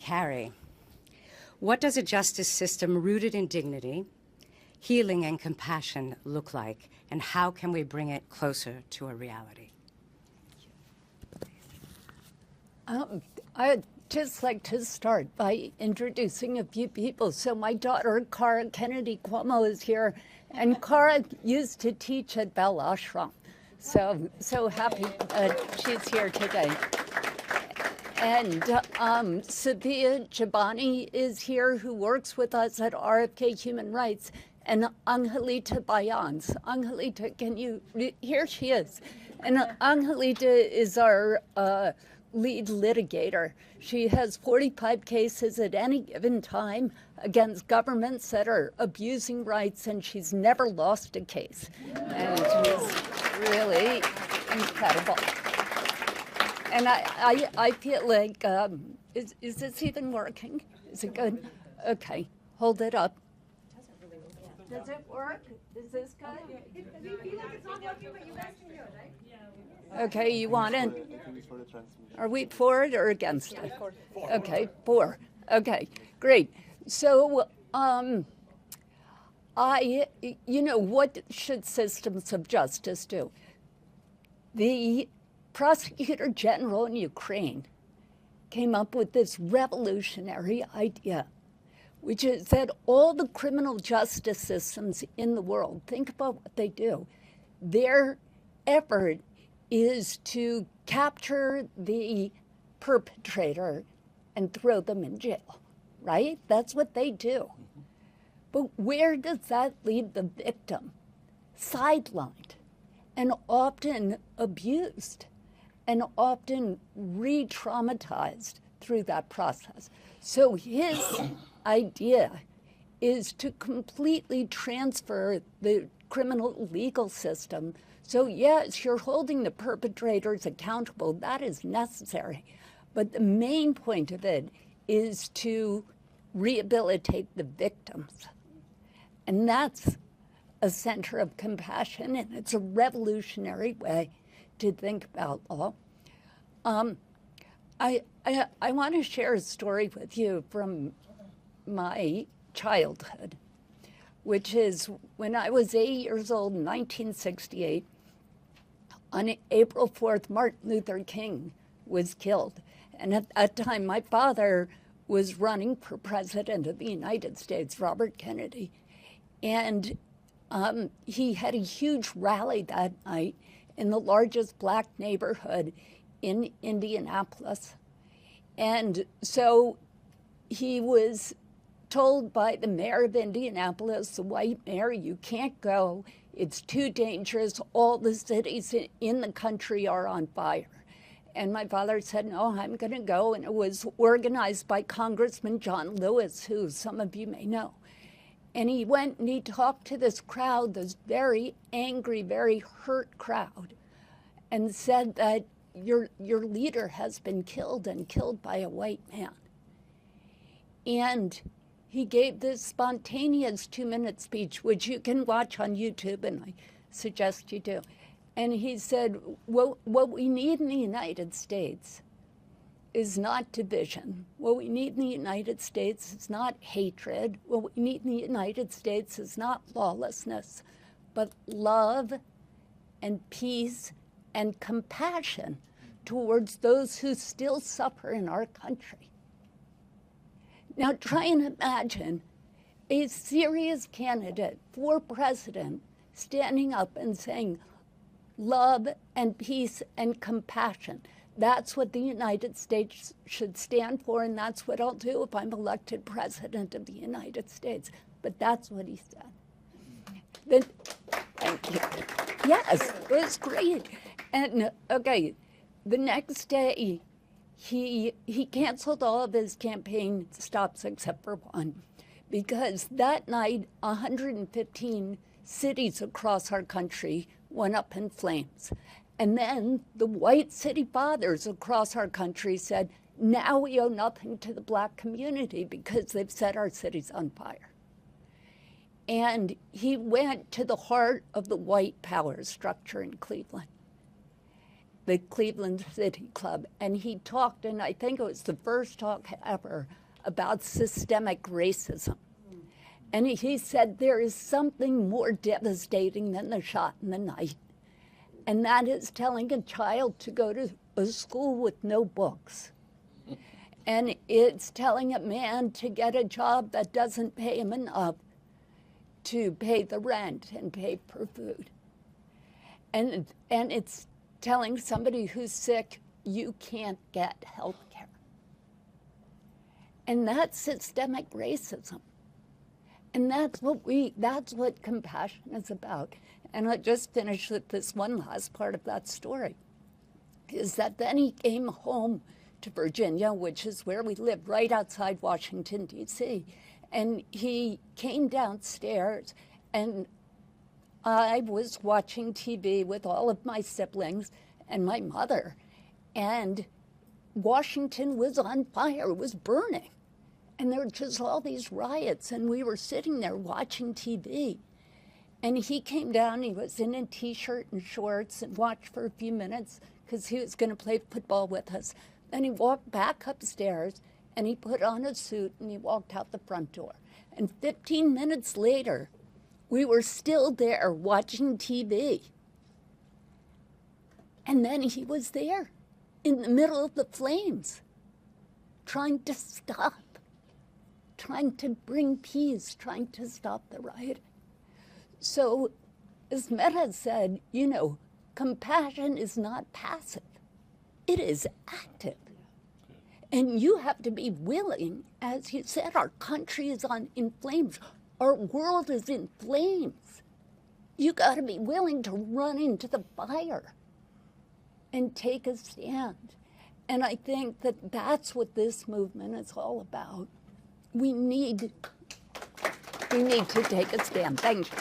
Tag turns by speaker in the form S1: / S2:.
S1: Carey. What does a justice system rooted in dignity, healing, and compassion look like, and how can we bring it closer to a reality?
S2: I'd just like to start by introducing a few people. So my daughter, Cara Kennedy Cuomo, is here, and Cara used to teach at Bell Ashram. So happy she's here today. And Sophia Jabani is here, who works with us at RFK Human Rights, and Angelita Bayans. Angelita, can you, here she is. And Angelita is our lead litigator. She has 45 cases at any given time against governments that are abusing rights, and she's never lost a case. And she's really incredible. And I feel like, is this even working? Is it good? Okay, hold it up. Does it work? Is this good?
S3: You feel like it's not working, but you guys can do it, right? Yeah.
S2: Okay, you want it? Are we for it or against it? Okay, for. Okay, great. So, what should systems of justice do? The Prosecutor General in Ukraine came up with this revolutionary idea, which is that all the criminal justice systems in the world, think about what they do. Their effort is to capture the perpetrator and throw them in jail, right? That's what they do. But where does that leave the victim? Sidelined and often abused and often re-traumatized through that process. So his idea is to completely transfer the criminal legal system. So yes, you're holding the perpetrators accountable. That is necessary. But the main point of it is to rehabilitate the victims. And that's a center of compassion, and it's a revolutionary way to think about law. I want to share a story with you from my childhood, which is when I was 8 years old in 1968. On April 4th, Martin Luther King was killed. And at that time, my father was running for president of the United States, Robert Kennedy. And he had a huge rally that night in the largest black neighborhood in Indianapolis. And so he was told by the mayor of Indianapolis, the white mayor, you can't go. It's too dangerous. All the cities in the country are on fire. And my father said, no, I'm going to go. And it was organized by Congressman John Lewis, who some of you may know. And he went and he talked to this crowd, this very angry, very hurt crowd, and said that your leader has been killed, and killed by a white man. And he gave this spontaneous 2-minute speech, which you can watch on YouTube, and I suggest you do. And he said, what we need in the United States is not division. What we need in the United States is not hatred. What we need in the United States is not lawlessness, but love and peace and compassion towards those who still suffer in our country. Now try and imagine a serious candidate for president standing up and saying, love and peace and compassion. That's what the United States should stand for, and that's what I'll do if I'm elected president of the United States. But that's what he said. Thank you. Yes, it was great. And okay, the next day, he canceled all of his campaign stops except for one, because that night, 115 cities across our country went up in flames. And then the white city fathers across our country said, now we owe nothing to the black community because they've set our cities on fire. And he went to the heart of the white power structure in Cleveland. the Cleveland City Club, and he talked, and I think it was the first talk ever, about systemic racism. And he said there is something more devastating than the shot in the night, and that is telling a child to go to a school with no books. And it's telling a man to get a job that doesn't pay him enough to pay the rent and pay for food. And it's telling somebody who's sick, you can't get health care. And that's systemic racism. And that's what compassion is about. And I just finished with this one last part of that story, is that then he came home to Virginia, which is where we live, right outside Washington, D.C. And he came downstairs, and I was watching TV with all of my siblings and my mother, and Washington was on fire, it was burning. And there were just all these riots, and we were sitting there watching TV. And he came down, he was in a T-shirt and shorts, and watched for a few minutes because he was going to play football with us. Then he walked back upstairs, and he put on a suit, and he walked out the front door. And 15 minutes later, we were still there watching TV. And then he was there in the middle of the flames, trying to stop, trying to bring peace, trying to stop the riot. So, as Metta said, compassion is not passive. It is active. And you have to be willing, as you said, our country is in flames. Our world is in flames. You got to be willing to run into the fire and take a stand. And I think that that's what this movement is all about. We need to take a stand. Thank you.